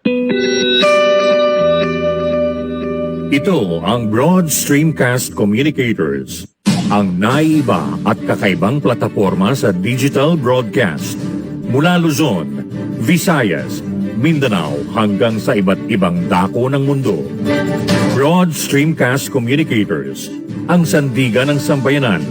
Ito ang Broad Stream Cast Communicators, ang naiiba at kakaibang plataporma sa digital broadcast mula Luzon, Visayas, Mindanao hanggang sa iba't ibang dako ng mundo. Broad Stream Cast Communicators, ang sandigan ng sambayanan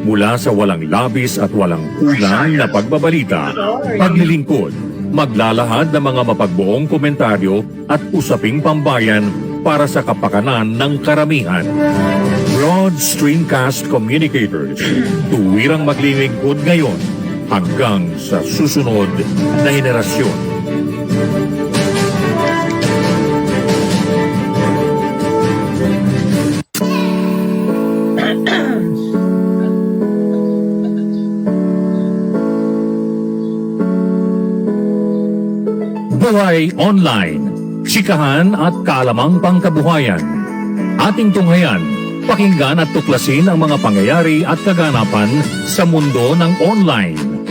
mula sa walang labis at walang kulang na pagbabalita, paglilingkod, maglalahad ng mga mapagbuong komentaryo at usaping pambayan para sa kapakanan ng karamihan. Broad Stream Cast Communicators, tuwirang maglilingkod ngayon hanggang sa susunod na henerasyon. Buhay Online, Chikahan at kaalamang pangkabuhayan. Ating tunghayan, pakinggan at tuklasin ang mga pangyayari at kaganapan sa mundo ng online.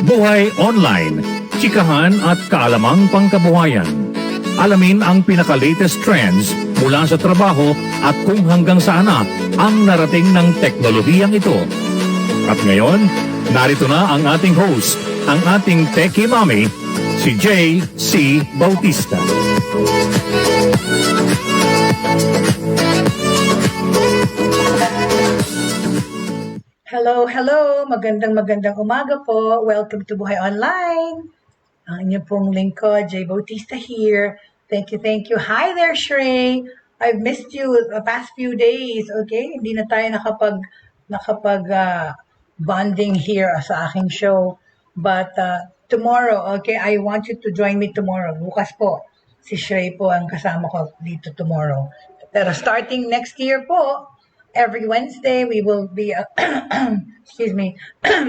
Buhay Online, Chikahan at kaalamang pangkabuhayan. Alamin ang pinaka-latest trends mula sa trabaho at kung hanggang saan na ang narating ng teknolohiyang ito. At ngayon, narito na ang ating host, ang ating Techiemommy, si Jaye C. Bautista. Hello. Magandang umaga po. Welcome to Buhay Online. Ang inyong pong lingkod, Jaye Bautista here. Thank you. Hi there, Shrey. I've missed you the past few days, okay? Hindi na tayo nakapag bonding here sa aking show. But tomorrow, okay, I want you to join me tomorrow. Bukas po, si Shrey po ang kasama ko dito tomorrow. Pero starting next year po, every Wednesday, we will be,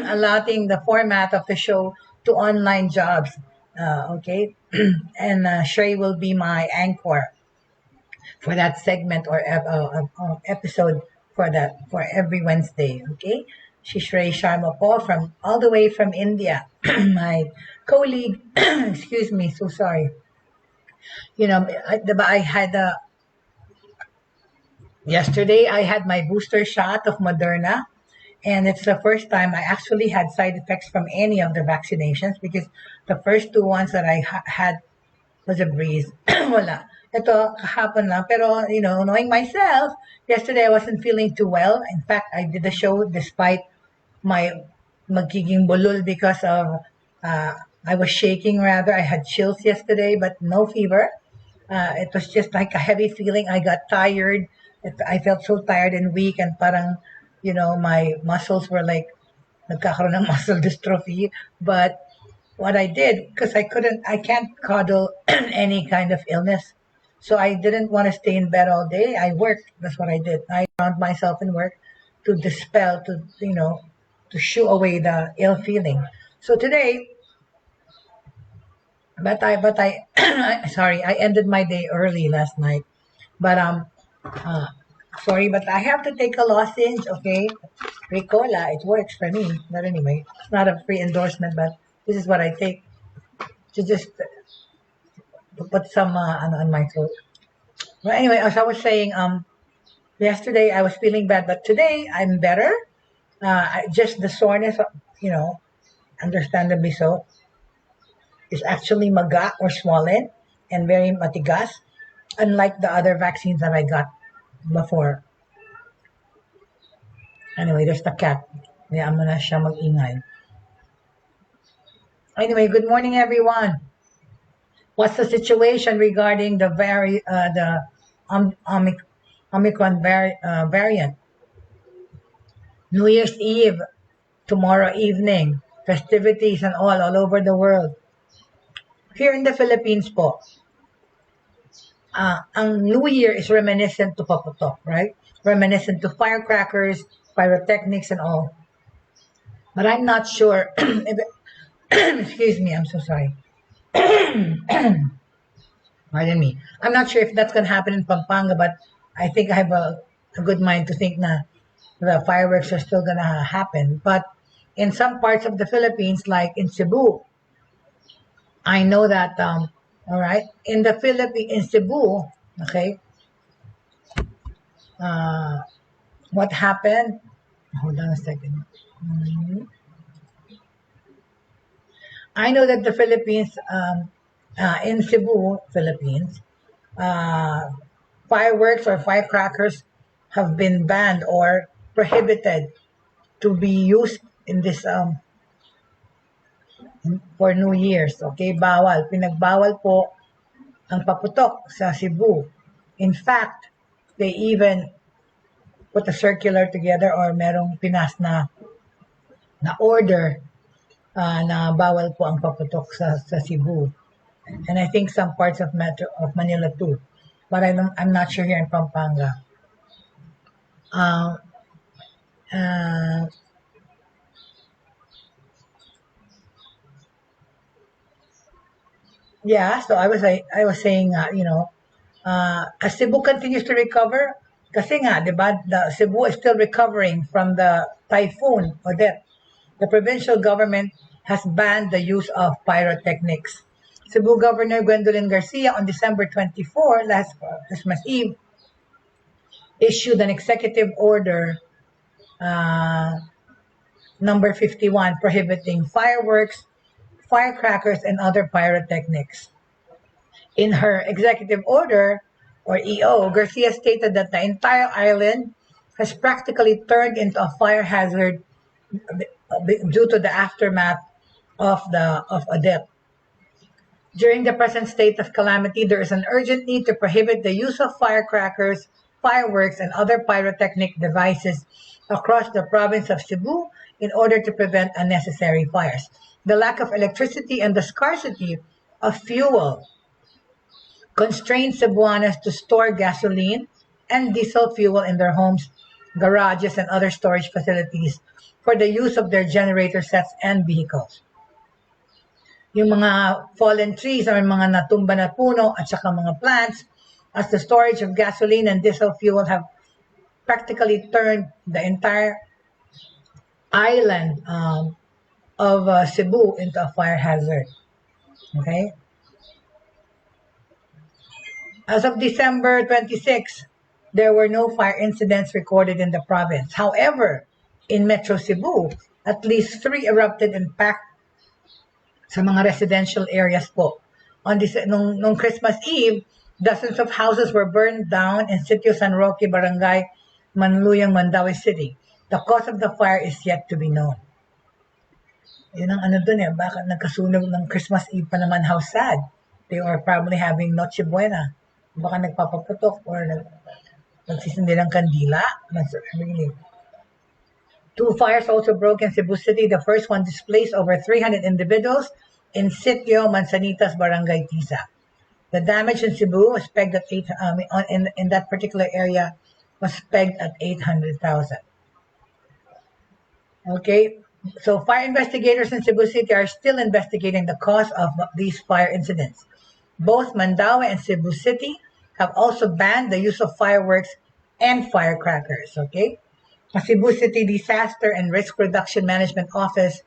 allotting the format of the show to online jobs. Okay? And Shrey will be my anchor for that segment or episode for every Wednesday. Okay? Si Shrey Sharma po all the way from India. My colleague, excuse me, so sorry. You know, yesterday I had my booster shot of Moderna, and it's the first time I actually had side effects from any of the vaccinations because the first two ones that I had was a breeze. Wala. Ito, kahapon lang. Pero, you know, knowing myself, yesterday I wasn't feeling too well. In fact, I did the show despite my magiging bulol because of, I was shaking rather. I had chills yesterday, but no fever. It was just like a heavy feeling. I got tired. I felt so tired and weak and parang, you know, my muscles were like, nagkakaroon ng muscle dystrophy. But what I did, because I can't coddle any kind of illness. So I didn't want to stay in bed all day. I worked. That's what I did. I found myself in work to dispel, to shoo away the ill feeling. So today, sorry, I ended my day early last night. But sorry, but I have to take a lozenge, okay? Ricola, it works for me. But anyway, it's not a free endorsement, but this is what I take to just put some on my throat. Well, anyway, as I was saying, yesterday I was feeling bad, but today I'm better. Just the soreness, understandably so, is actually maga or swollen and very matigas, unlike the other vaccines that I got before. Anyway, there's the cat. Kaya mo na siya mag-ingay. Anyway, good morning, everyone. What's the situation regarding the Omicron variant? New Year's Eve, tomorrow evening, festivities and all over the world. Here in the Philippines po, ang New Year is reminiscent to Paputok, right? Reminiscent to firecrackers, pyrotechnics and all. But I'm not sure, excuse me, I'm so sorry. Pardon me. I'm not sure if that's going to happen in Pampanga, but I think I have a good mind to think na the fireworks are still going to happen. But in some parts of the Philippines, like in Cebu, I know that All right. In the Philippines, in Cebu, okay, what happened? Hold on a second. I know that the Philippines, in Cebu, Philippines, uh, fireworks or firecrackers have been banned or prohibited to be used in this for New Year's. Okay, bawal. Pinagbawal po ang paputok sa Cebu. In fact, they even put a circular together or merong pinas na order na bawal po ang paputok sa Cebu. And I think some parts of Manila too. But I'm not sure here in Pampanga. Uh, uh, yeah, so I was saying, as Cebu continues to recover, kasi nga, di ba, the Cebu is still recovering from the typhoon, Odette. The provincial government has banned the use of pyrotechnics. Cebu Governor Gwendolyn Garcia on December 24, last Christmas Eve, issued an executive order number 51 prohibiting fireworks, firecrackers, and other pyrotechnics. In her executive order, or EO, Garcia stated that the entire island has practically turned into a fire hazard due to the aftermath of Odette. During the present state of calamity, there is an urgent need to prohibit the use of firecrackers, fireworks, and other pyrotechnic devices across the province of Cebu in order to prevent unnecessary fires. The lack of electricity and the scarcity of fuel constrain Cebuanos to store gasoline and diesel fuel in their homes, garages, and other storage facilities for the use of their generator sets and vehicles. Yung mga fallen trees or mga natumba na puno at saka mga plants, as the storage of gasoline and diesel fuel have practically turned the entire island of Cebu into a fire hazard. Okay? As of December 26, there were no fire incidents recorded in the province. However, in Metro Cebu, at least 3 erupted and packed sa mga residential areas po. Nung Christmas Eve, dozens of houses were burned down in Sitio San Roque, Barangay Manluyang, Mandaue City. The cause of the fire is yet to be known. Yun ang ano dun bakit nagkasunog ng Christmas Eve pa naman, how sad. They are probably having Noche Buena. Baka nagpapaputok or nagsisindi ng kandila. Really. 2 fires also broke in Cebu City. The first one displaced over 300 individuals in Sitio Manzanitas, Barangay Tisa. The damage in Cebu was pegged at in that particular area was pegged at 800,000. Okay, so fire investigators in Cebu City are still investigating the cause of these fire incidents. Both Mandaue and Cebu City have also banned the use of fireworks and firecrackers. Okay. The Cebu City Disaster and Risk Reduction Management Office,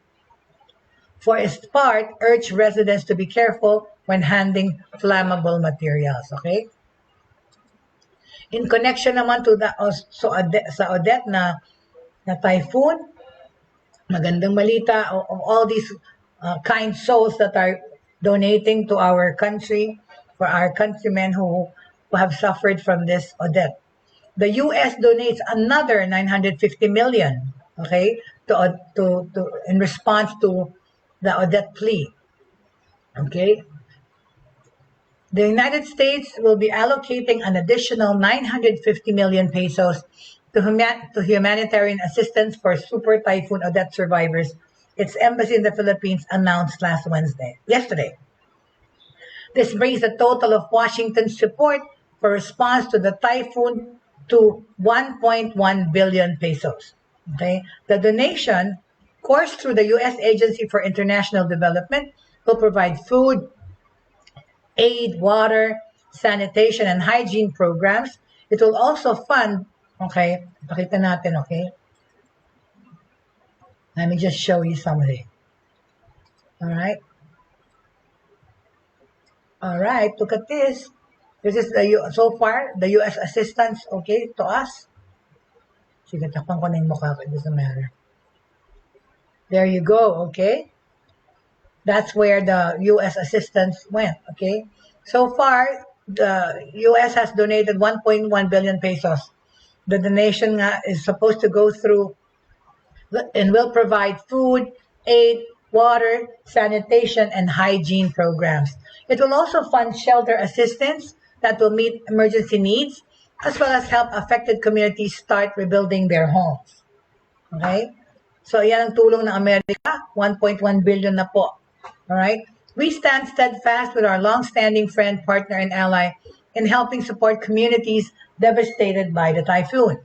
for its part, urged residents to be careful when handling flammable materials. Okay? In connection naman to sa Odette na typhoon, magandang balita of all these kind souls that are donating to our country, for our countrymen who have suffered from this Odette. The U.S. donates another $950 million, okay, to in response to the Odette plea. Okay. The United States will be allocating an additional 950 million pesos to humanitarian assistance for Super Typhoon Odette survivors, its embassy in the Philippines announced yesterday. This brings the total of Washington's support for response to the typhoon to 1.1 billion pesos. Okay? The donation, coursed through the U.S. Agency for International Development, will provide food, aid, water, sanitation, and hygiene programs. It will also fund, okay, pakita natin, okay? Let me just show you something. All right? All right, look at this. This is so far the U.S. assistance, okay, to us. Sige, takpan ko na yung mukha ko. It doesn't matter. There you go, okay? That's where the U.S. assistance went, okay? So far, the U.S. has donated 1.1 billion pesos. The donation is supposed to go through and will provide food, aid, water, sanitation, and hygiene programs. It will also fund shelter assistance that will meet emergency needs, as well as help affected communities start rebuilding their homes. Okay? So, yan ang tulong ng Amerika, 1.1 billion na po. Alright? We stand steadfast with our long-standing friend, partner, and ally in helping support communities devastated by the typhoon.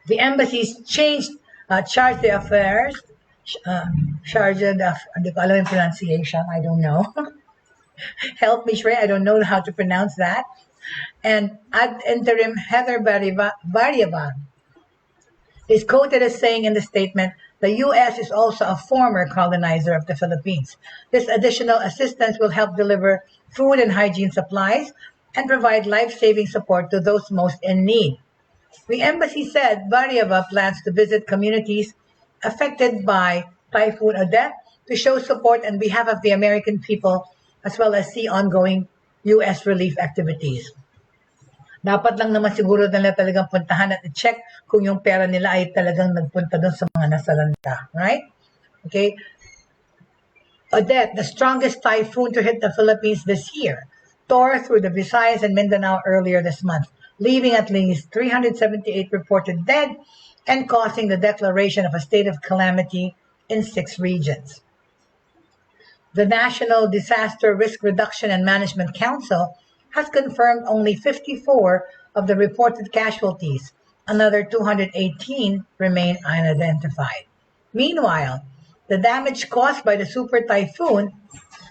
The embassies charge d'affaires, charge d'affaires, hindi ko alam yung pronunciation, I don't know. Help me, Shrey, I don't know how to pronounce that. And ad interim Heather Barriaban is quoted as saying in the statement, the U.S. is also a former colonizer of the Philippines. This additional assistance will help deliver food and hygiene supplies and provide life-saving support to those most in need. The embassy said Barriaba plans to visit communities affected by Typhoon Odette to show support on behalf of the American people, as well as see ongoing U.S. relief activities. Dapat lang naman siguro nila talagang puntahan at i-check kung yung pera nila ay talagang nagpunta doon sa mga nasalanta. Right? Okay? Odette, the strongest typhoon to hit the Philippines this year, tore through the Visayas and Mindanao earlier this month, leaving at least 378 reported dead and causing the declaration of a state of calamity in 6 regions. The National Disaster Risk Reduction and Management Council has confirmed only 54 of the reported casualties. Another 218 remain unidentified. Meanwhile, the damage caused by the super typhoon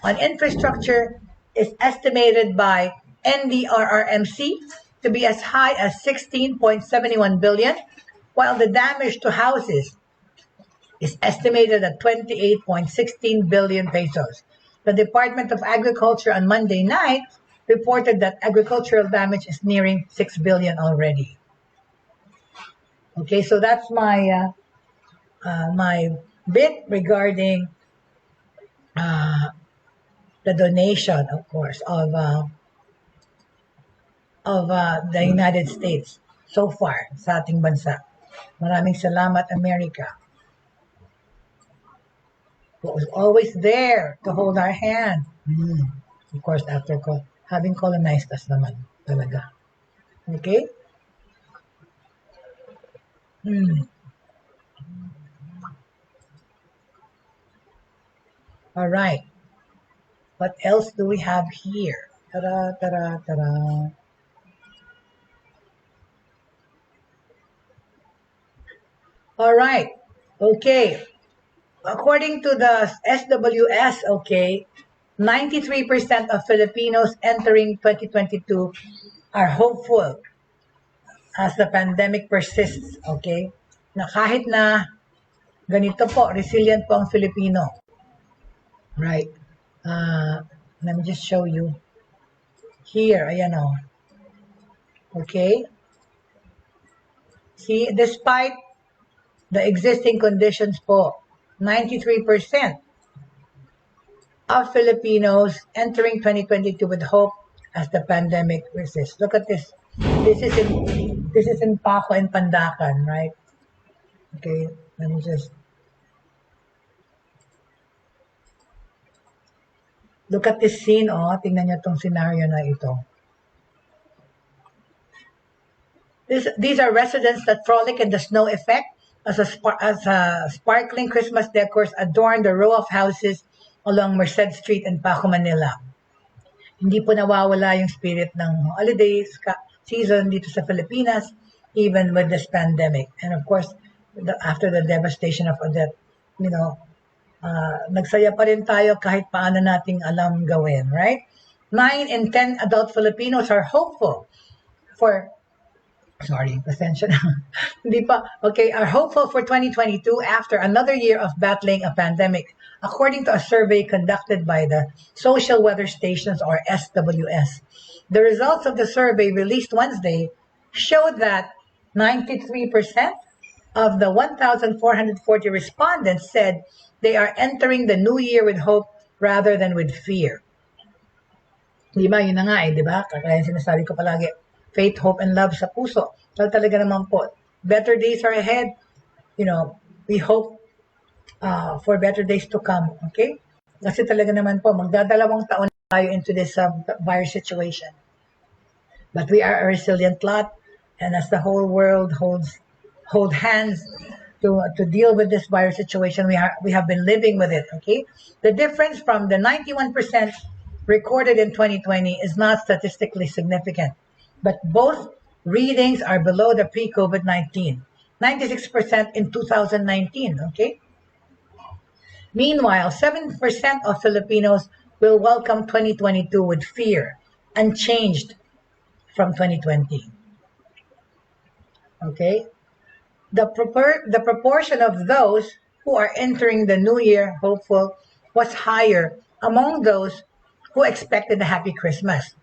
on infrastructure is estimated by NDRRMC to be as high as 16.71 billion, while the damage to houses is estimated at 28.16 billion pesos. The Department of Agriculture on Monday night reported that agricultural damage is nearing 6 billion already. Okay, so that's my my bit regarding the donation, of course, of the United States so far sa ating bansa. Maraming salamat, America. Who was always there to hold our hand. Of course, after having colonized us naman talaga. Okay? All right. What else do we have here? Ta-da, ta-da, ta-da. All right. Okay. According to the SWS, okay, 93% of Filipinos entering 2022 are hopeful as the pandemic persists, okay? Na kahit na ganito po, resilient po ang Filipino. Right. Let me just show you. Here, ayan o. Okay? See, despite the existing conditions po, 93% of Filipinos entering 2022 with hope as the pandemic persists. Look at this. This is in Paco and Pandacan, right? Okay, let me just look at this scene. Oh, tingnan niyo tong scenario na ito. These are residents that frolic in the snow effect as sparkling Christmas decors adorn the row of houses along Merced Street in Paco, Manila. Hindi po nawawala yung spirit ng holidays season dito sa Pilipinas, even with this pandemic. And of course, after the devastation of Odette, you know, nagsaya pa rin tayo kahit paano nating alam gawin, right? 9 in 10 adult Filipinos are hopeful for Sorry, pasensya na. Hindi pa. Okay, are hopeful for 2022 after another year of battling a pandemic, according to a survey conducted by the Social Weather Stations, or SWS. The results of the survey released Wednesday showed that 93% of the 1,440 respondents said they are entering the new year with hope rather than with fear. Di ba? Yun na nga di ba? Kaya sinasabi ko palagi, faith, hope, and love sa puso. So talaga naman po, better days are ahead. We hope for better days to come. Okay? Kasi talaga naman po, magdadalawang taon tayo into this virus situation. But we are a resilient lot, and as the whole world hold hands to deal with this virus situation, we have been living with it. Okay? The difference from the 91% recorded in 2020 is not statistically significant, but both readings are below the pre-COVID-19, 96% in 2019, okay? Meanwhile, 7% of Filipinos will welcome 2022 with fear, unchanged from 2020. Okay? The proportion of those who are entering the new year hopeful was higher among those who expected a happy Christmas.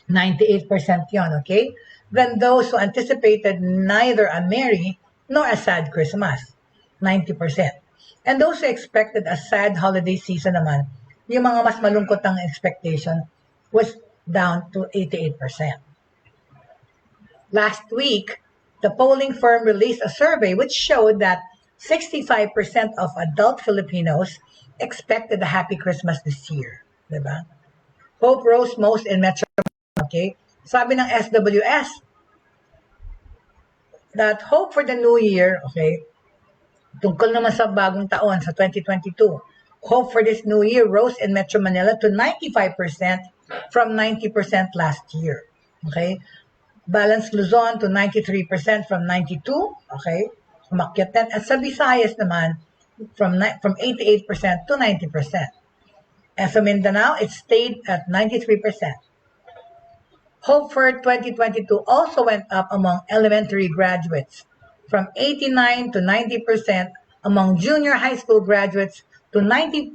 98% yon, okay? Than those who anticipated neither a merry nor a sad Christmas. 90%. And those who expected a sad holiday season naman, yung mga mas malungkot ang expectation, was down to 88%. Last week, the polling firm released a survey which showed that 65% of adult Filipinos expected a happy Christmas this year. Diba? Hope rose most in Metro. Okay? Sabi ng SWS that hope for the new year, okay, tungkol naman sa bagong taon, sa 2022, hope for this new year rose in Metro Manila to 95% from 90% last year. Okay? Balance Luzon to 93% from 92%. Okay? Umakyat din. At sa Visayas naman, from 88% to 90%. And for Mindanao, it stayed at 93%. Hope for 2022 also went up among elementary graduates, from 89 to 90%, among junior high school graduates to 94%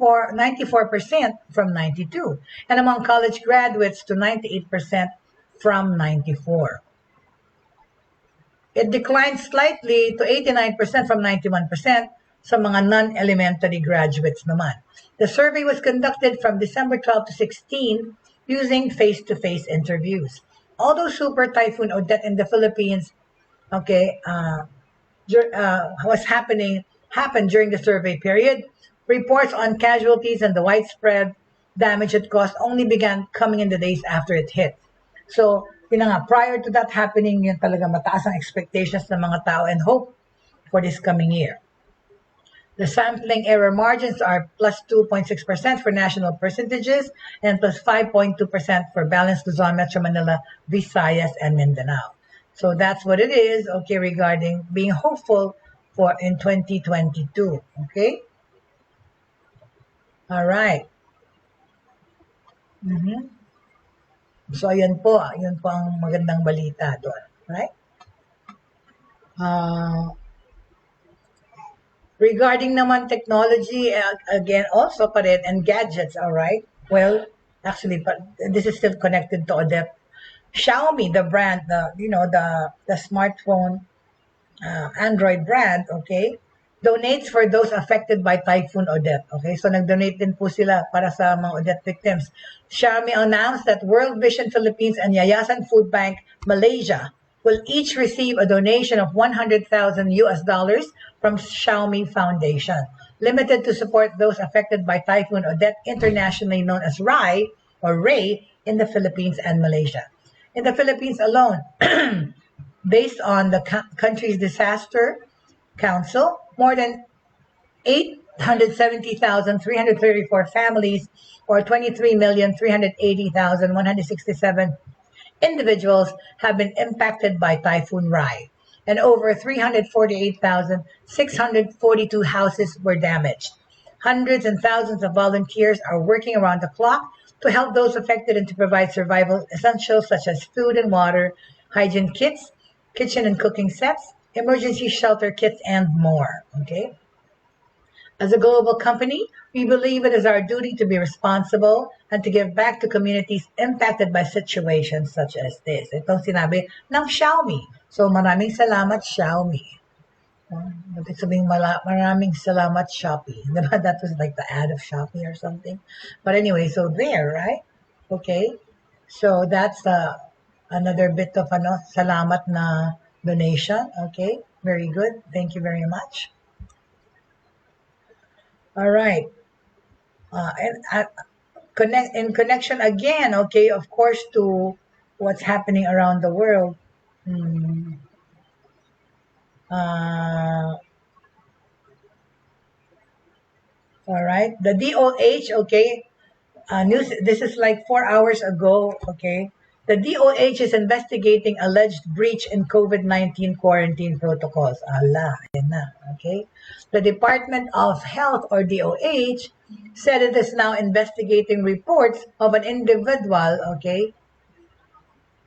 from 92%, and among college graduates to 98% from 94%. It declined slightly to 89% from 91% sa mga non-elementary graduates naman. The survey was conducted from December 12 to 16 using face-to-face interviews. Although Super Typhoon Odette in the Philippines, happened during the survey period, reports on casualties and the widespread damage it caused only began coming in the days after it hit. So, prior to that happening, yun talaga mataas ang expectations ng mga tao and hope for this coming year. The sampling error margins are plus 2.6% for national percentages and plus 5.2% for balanced Luzon, Metro Manila, Visayas, and Mindanao. So that's what it is, okay, regarding being hopeful for in 2022, okay? All right. So, yun po ang magandang balita doon, right? Regarding naman technology, again, also pa rin, and gadgets, all right? Well, actually, but this is still connected to Odette. Xiaomi, the brand, the smartphone, Android brand, okay, donates for those affected by Typhoon Odette. Okay, so nag-donate din po sila para sa mga Odette victims. Xiaomi announced that World Vision Philippines and Yayasan Food Bank Malaysia will each receive a donation of $100,000 from Xiaomi Foundation, limited to support those affected by Typhoon Odette, internationally known as Rai or Ray in the Philippines and Malaysia. In the Philippines alone, based on the country's disaster council, more than 870,334 families, or 23,380,167 individuals have been impacted by Typhoon Rai, and over 348,642 houses were damaged. Hundreds and thousands of volunteers are working around the clock to help those affected and to provide survival essentials such as food and water, hygiene kits, kitchen and cooking sets, emergency shelter kits, and more. Okay. As a global company, we believe it is our duty to be responsible and to give back to communities impacted by situations such as this. Itong sinabi ng Xiaomi. So maraming salamat Xiaomi. Ibig sabihin maraming salamat Shopee. Diba? That was like the ad of Shopee or something. But anyway, so there, right? Okay. So that's another bit of salamat na donation. Okay. Very good. Thank you very much. All right. In connection again, okay, of course, to what's happening around the world. All right. The DOH, okay, news. This is like 4 hours ago, okay. The DOH is investigating alleged breach in COVID-19 quarantine protocols. Allah, yan na, okay. The Department of Health, or DOH, said it is now investigating reports of an individual, okay,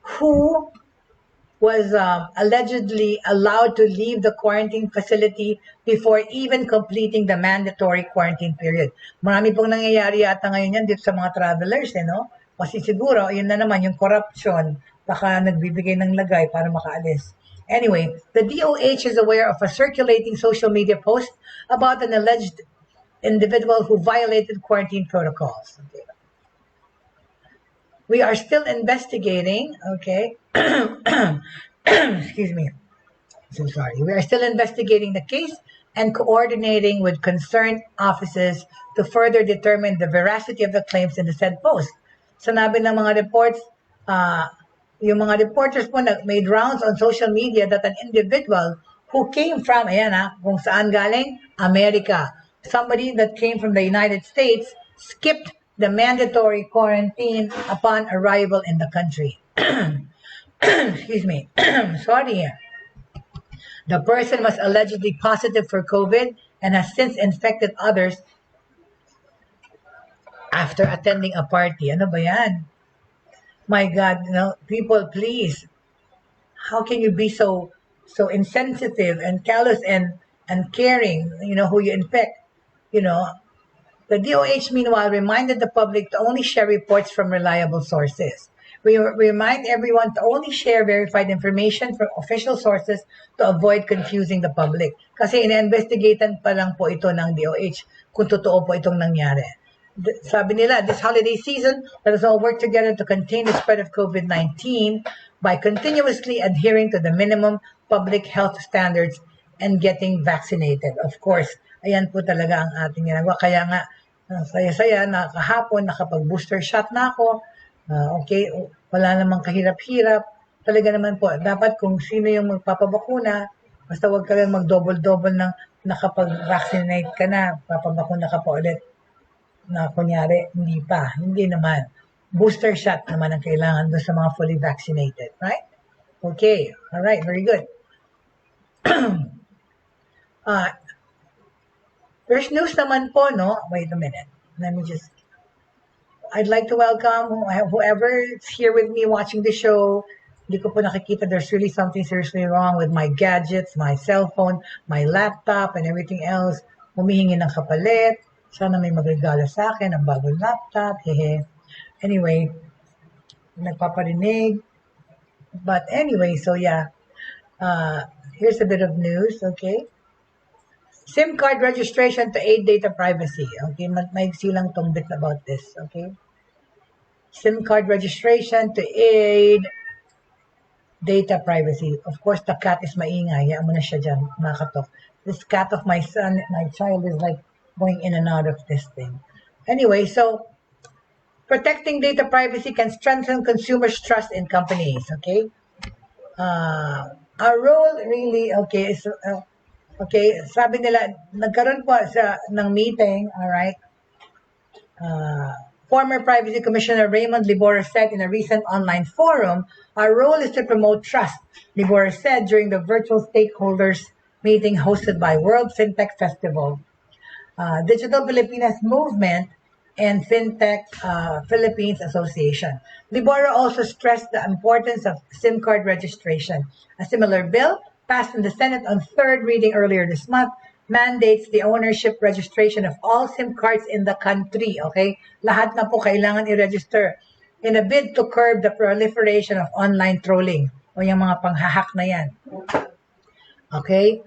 who was allegedly allowed to leave the quarantine facility before even completing the mandatory quarantine period. Marami pong nangyayari yata ngayon yan dito sa mga travelers, no? Kasi siguro, yun na naman, yung corruption, baka nagbibigay ng lagay para makaalis. Anyway, the DOH is aware of a circulating social media post about an alleged individual who violated quarantine protocols. Okay. We are still investigating, okay? Excuse me. So sorry. We are still investigating the case and coordinating with concerned offices to further determine the veracity of the claims in the said post. Sanabi ng mga reports, yung mga reporters po made rounds on social media that an individual who came from, kung saan galing, America. Somebody that came from the United States skipped the mandatory quarantine upon arrival in the country. Excuse me. Sorry. The person was allegedly positive for COVID and has since infected others after attending a party. Ano ba yan? My God, people, please. How can you be so insensitive and callous and caring, who you infect? The DOH, meanwhile, reminded the public to only share reports from reliable sources. We remind everyone to only share verified information from official sources to avoid confusing the public. Kasi ina-investigatan pa lang po ito ng DOH kung totoo po itong nangyari. Sabi nila, this holiday season, let us all work together to contain the spread of COVID-19 by continuously adhering to the minimum public health standards and getting vaccinated. Of course, ayan po talaga ang ating ginagawa. Kaya nga, saya-saya na kahapon, nakapag-booster shot na ako. Okay, wala namang kahirap-hirap. Talaga naman po, dapat kung sino yung magpapabakuna, basta wag ka lang mag-double-double ng nakapag-vaccinate ka na, papabakuna ka pa ulit. Na kunyari, hindi naman. Booster shot naman ang kailangan doon sa mga fully vaccinated, right? Okay, all right, very good. There's news naman po, no? Wait a minute. I'd like to welcome whoever's here with me watching the show. Hindi ko po nakikita. There's really something seriously wrong with my gadgets, my cell phone, my laptop, and everything else. Humihingi ng kapalit. Sana may magregalo sa akin ng bagong laptop. Hehe. Anyway, nagpaparinig. But anyway, so yeah. Here's a bit of news, okay? SIM card registration to aid data privacy. Okay, maigsi lang tong bit about this, okay? SIM card registration to aid data privacy. Of course, the cat is maingay. Hayaan mo na siya dyan, makatok. This cat of my child is like going in and out of this thing. Anyway, so protecting data privacy can strengthen consumers' trust in companies, okay? Our role really, okay, is, okay, sabi nila, nagkaroon po ng meeting, all right? Former Privacy Commissioner Raymond Libora said in a recent online forum, our role is to promote trust, Libora said during the virtual stakeholders meeting hosted by World FinTech Festival. Digital Filipinas movement and FinTech Philippines Association. Liboro also stressed the importance of SIM card registration. A similar bill passed in the Senate on third reading earlier this month mandates the ownership registration of all SIM cards in the country. Okay? Lahat na po kailangan i-register in a bid to curb the proliferation of online trolling o yung mga panghahack na yan. Okay?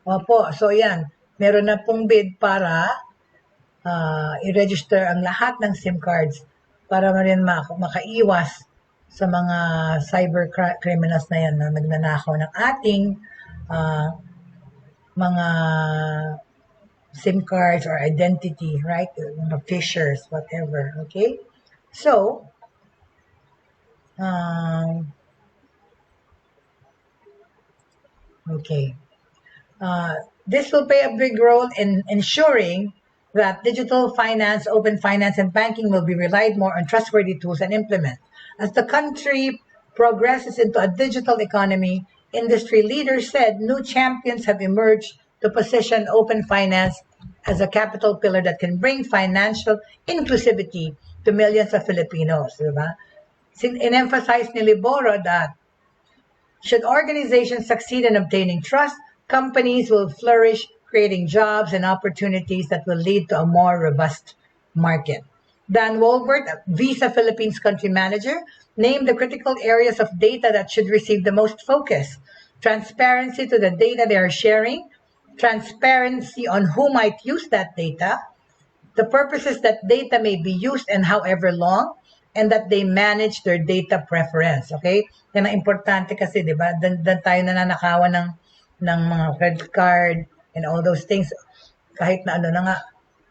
Opo, so yan. Meron na pong bid para i-register ang lahat ng SIM cards para rin makaiwas sa mga cyber criminals na yan na nagnanakaw ng ating mga SIM cards or identity, right? Mga phishers, whatever, okay? So, okay. This will play a big role in ensuring that digital finance, open finance, and banking will be relied more on trustworthy tools and implement. As the country progresses into a digital economy, industry leaders said new champions have emerged to position open finance as a capital pillar that can bring financial inclusivity to millions of Filipinos. Diba? In-emphasize ni Liboro that should organizations succeed in obtaining trust, companies will flourish, creating jobs and opportunities that will lead to a more robust market. Dan Wolbert, Visa Philippines country manager, named the critical areas of data that should receive the most focus. Transparency to the data they are sharing, transparency on who might use that data, the purposes that data may be used and however long, and that they manage their data preference. Okay? Yan ang importante kasi, di ba? Dan tayo nananakawan ng mga credit card and all those things. Kahit na ano na nga,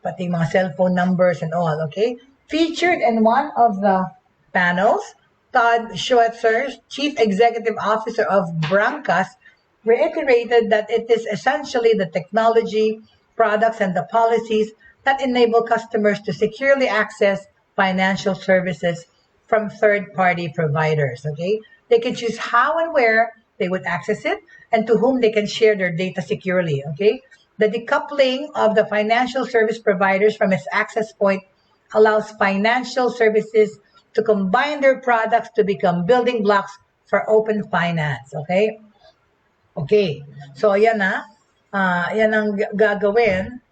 pati mga cellphone numbers and all, okay? Featured in one of the panels, Todd Schweitzer, Chief Executive Officer of Brancas, reiterated that it is essentially the technology, products, and the policies that enable customers to securely access financial services from third-party providers, okay? They can choose how and where they would access it and to whom they can share their data securely, okay? The decoupling of the financial service providers from its access point allows financial services to combine their products to become building blocks for open finance, okay? Okay, so ayan na. Yan ang gagawin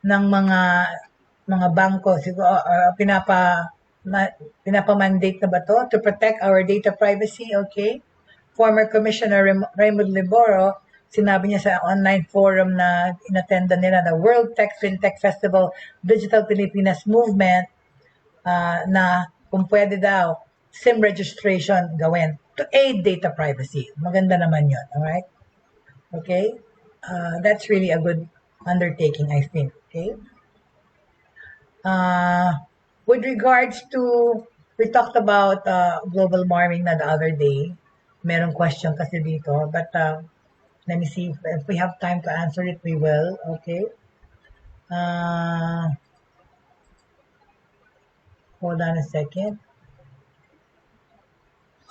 ng mga bangko. Siguro, pinapa-mandate na ba to? To protect our data privacy, okay? Former Commissioner Raymond Liboro, sinabi niya sa online forum na inattenda nila na World Tech FinTech Festival Digital Pilipinas Movement na kung pwede daw SIM registration gawin to aid data privacy. Maganda naman yun, alright? Okay? That's really a good undertaking, I think. Okay? With regards to, we talked about global warming na the other day. Merong question kasi dito, but let me see if we have time to answer it, we will. Okay. Hold on a second.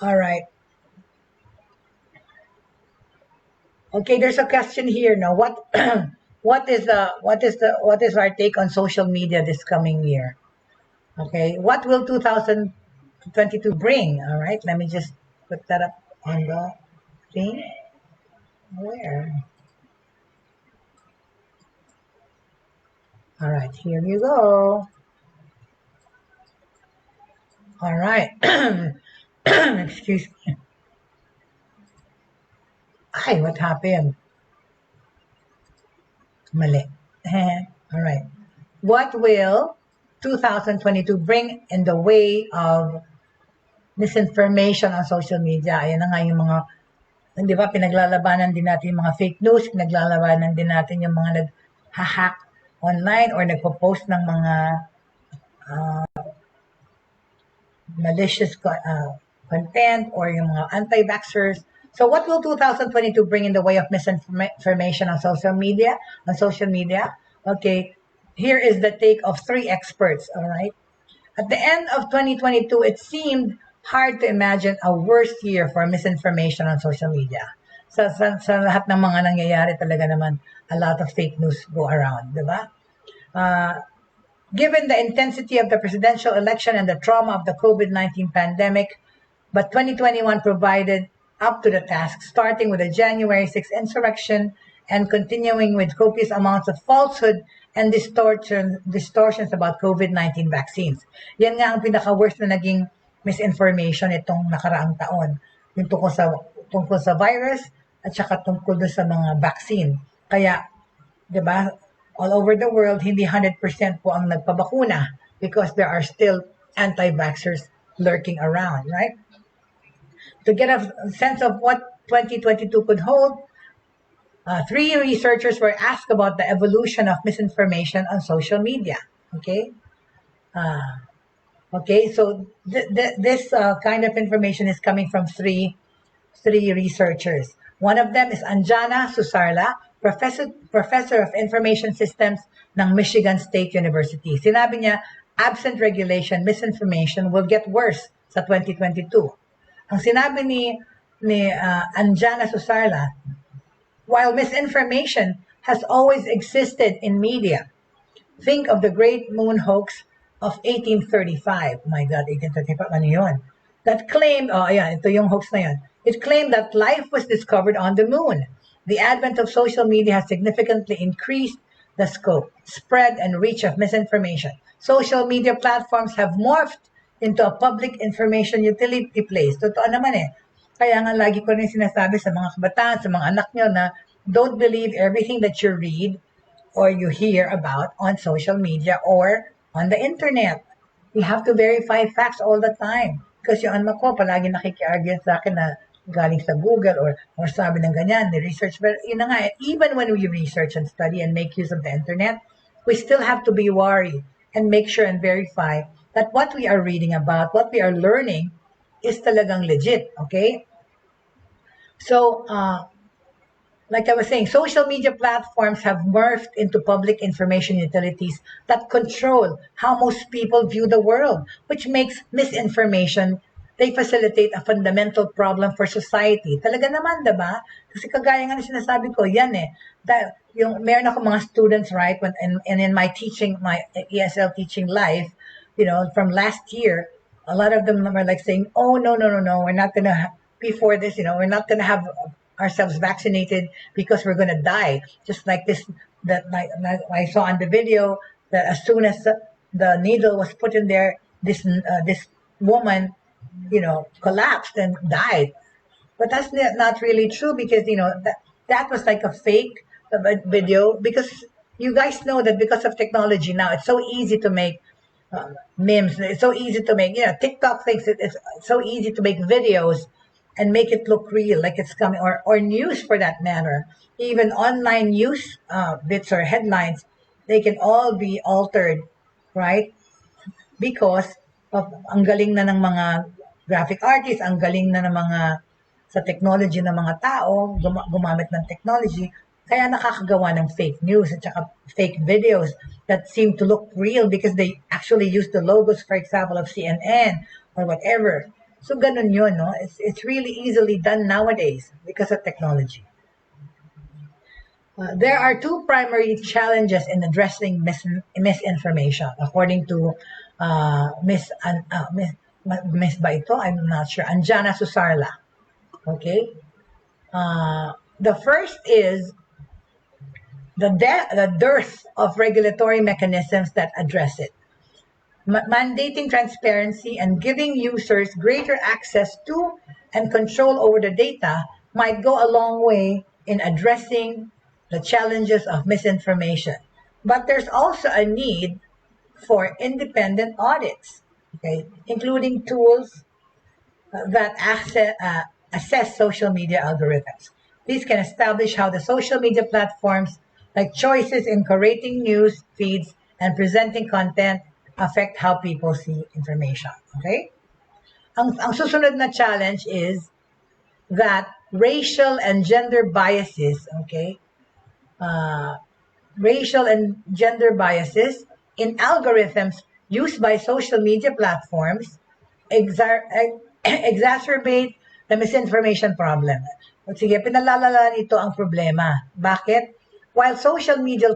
All right. Okay, there's a question here now. What is our take on social media this coming year? Okay, what will 2022 bring? All right, let me just put that up on the thing. Where? All right, here you go. All right. Excuse me. Ay, what happened? Mali. All right. What will 2022 bring in the way of misinformation on social media? Ayan na nga yung mga, di ba, pinaglalabanan din natin yung mga fake news, pinaglalabanan din natin yung mga nag-hack online or nagpo-post ng mga malicious content or yung mga anti-vaxxers. So what will 2022 bring in the way of misinformation on social media? Okay, here is the take of 3 experts, all right? At the end of 2022, it seemed hard to imagine a worse year for misinformation on social media. Sa lahat ng mga nangyayari talaga naman, a lot of fake news go around, di ba? Given the intensity of the presidential election and the trauma of the COVID-19 pandemic, but 2021 provided up to the task, starting with the January 6th insurrection and continuing with copious amounts of falsehood and distortions about COVID-19 vaccines. Yan nga ang pinaka-worst na naging misinformation itong nakaraang taon. Yung tungkol sa virus at saka tungkol sa mga vaccine. Kaya, di ba, all over the world, hindi 100% po ang nagpabakuna because there are still anti-vaxxers lurking around, right? To get a sense of what 2022 could hold, 3 researchers were asked about the evolution of misinformation on social media. Okay, so this kind of information is coming from three researchers. One of them is Anjana Susarla, professor of information systems ng Michigan State University. Sinabi niya, absent regulation, misinformation will get worse sa 2022. Ang sinabi ni Anjana Susarla, while misinformation has always existed in media, think of the Great Moon Hoax of 1835. Oh my God, 1835, ano yun? That claimed, ito yung hoax na yun. It claimed that life was discovered on the moon. The advent of social media has significantly increased the scope, spread, and reach of misinformation. Social media platforms have morphed into a public information utility place. Totoo naman eh. Kaya nga lagi ko rin sinasabi sa mga kabataan, sa mga anak nyo na don't believe everything that you read or you hear about on social media or on the internet. You have to verify facts all the time. Kasi yung anak ko palagi nakikiargue sa akin na galing sa Google or sabi ng ganyan, ni-research. But yun na nga, even when we research and study and make use of the internet, we still have to be wary and make sure and verify that what we are reading about, what we are learning, is talagang legit, okay? So, like I was saying, social media platforms have morphed into public information utilities that control how most people view the world, which makes misinformation, they facilitate a fundamental problem for society. Talaga naman, diba? Kasi kagaya nga na sinasabi ko, yan eh. Meron ako mga students, right? And in my teaching, my ESL teaching life, from last year, a lot of them were like saying, oh, no, we're not going to, before this, we're not going to have ourselves vaccinated because we're going to die. Just like this, that I saw on the video, that as soon as the needle was put in there, this woman, collapsed and died. But that's not really true because, that was like a fake video because you guys know that because of technology now, it's so easy to make memes. It's so easy to make, TikTok thinks it's so easy to make videos and make it look real, like it's coming, or news for that matter. Even online news bits or headlines, they can all be altered, right? Because of ang galing na ng mga graphic artists, ang galing na ng mga sa technology ng mga tao, gumamit ng technology, kaya nakakagawa ng fake news at saka fake videos that seem to look real because they actually use the logos, for example, of CNN or whatever. So ganun yun, no? It's really easily done nowadays because of technology. There are 2 primary challenges in addressing misinformation, according to Miss ba ito? I'm not sure. Anjana Susarla. Okay? The first is the dearth of regulatory mechanisms that address it. Mandating transparency and giving users greater access to and control over the data might go a long way in addressing the challenges of misinformation. But there's also a need for independent audits, okay, including tools that assess social media algorithms. These can establish how the social media platforms, like choices in curating news feeds and presenting content, affect how people see information. Okay? Ang susunod na challenge is that racial and gender biases, okay, racial and gender biases in algorithms used by social media platforms exacerbate the misinformation problem. Sige, pinalalala nito ang problema. Bakit? while social media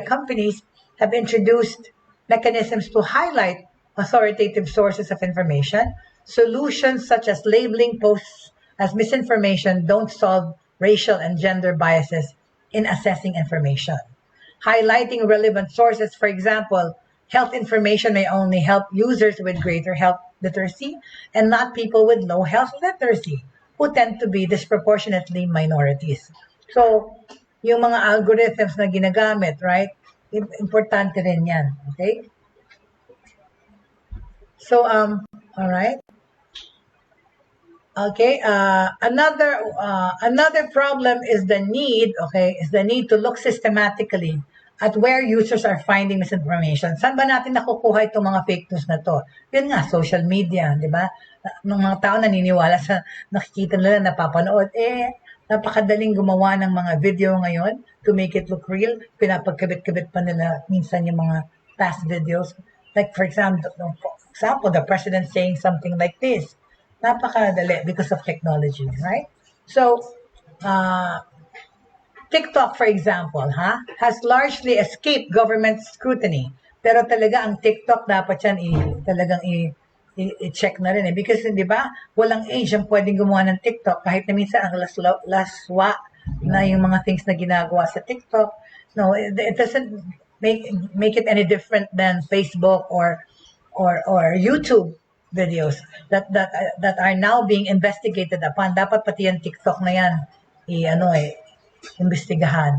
companies have introduced mechanisms to highlight authoritative sources of information, solutions such as labeling posts as misinformation don't solve racial and gender biases in assessing information. Highlighting relevant sources, for example, health information may only help users with greater health literacy and not people with low health literacy, who tend to be disproportionately minorities. So, yung mga algorithms na ginagamit, right? Importante rin yan, okay? So, all right. Okay, another problem is the need to look systematically at where users are finding misinformation. Saan ba natin nakukuha itong mga fake news na to? Yun nga, social media, di ba? Ng mga tao naniniwala sa nakikita nila, napapanood. Napakadaling gumawa ng mga video ngayon to make it look real. Pinapagkabit-kabit pa nila minsan yung mga past videos. Like for example, the president saying something like this. Napakadali because of technology, right? So, TikTok, for example, has largely escaped government scrutiny. Pero talaga ang TikTok dapat yan talagang i-check na rin eh. Because, di ba, walang age ang pwedeng gumawa ng TikTok kahit na minsan ang laswa na yung mga things na ginagawa sa TikTok. No, it doesn't make it any different than Facebook or YouTube videos that are now being investigated upon. Dapat pati yung TikTok na yan imbestigahan.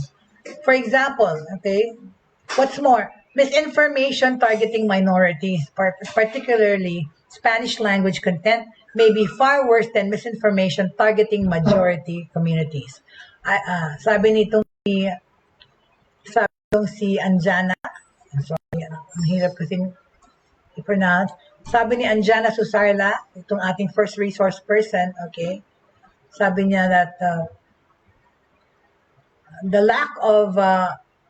For example, okay, what's more, misinformation targeting minorities, particularly Spanish language content, may be far worse than misinformation targeting majority communities. Sabi nitong si Anjana, sorry, ang hirap kasing i-pronounce. Sabi ni Anjana Susarla, itong ating first resource person, okay, sabi niya that the lack of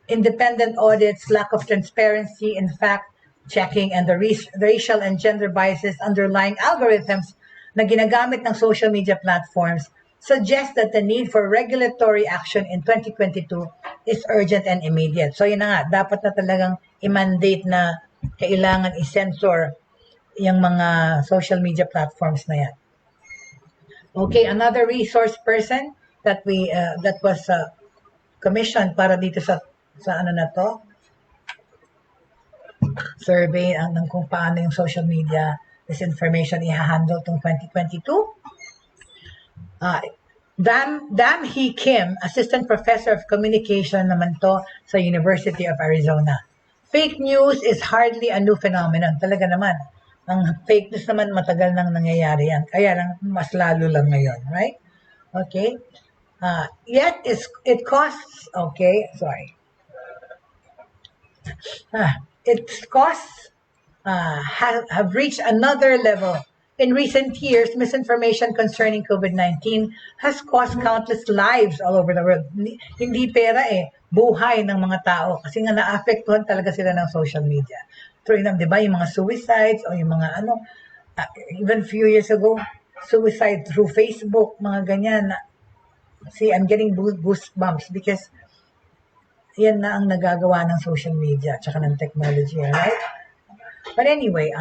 independent audits, lack of transparency in fact-checking, and the racial and gender biases underlying algorithms na ginagamit ng social media platforms suggest that the need for regulatory action in 2022 is urgent and immediate. So yun na nga, dapat na talagang i-mandate na kailangan i-censor yung mga social media platforms na yan. Okay, another resource person that was commissioned para dito sa ano na to, survey ng kung paano yung social media disinformation i-handle tong 2022. Dam Hee Kim, Assistant Professor of Communication naman to sa University of Arizona. Fake news is hardly a new phenomenon. Talaga naman. Ang fake news naman matagal nang nangyayari yan. Kaya lang, mas lalo lang ngayon. Right? Okay? Yet, it costs, okay, sorry. Its costs have reached another level. In recent years, misinformation concerning COVID-19 has cost countless lives all over the world. Hindi pera buhay ng mga tao kasi nga naapektuhan talaga sila ng social media. Through them, di ba, yung mga suicides o yung mga even few years ago, suicide through Facebook, mga ganyan. See, I'm getting goosebumps because yan na ang nagagawa ng social media at saka ng technology, right? But anyway,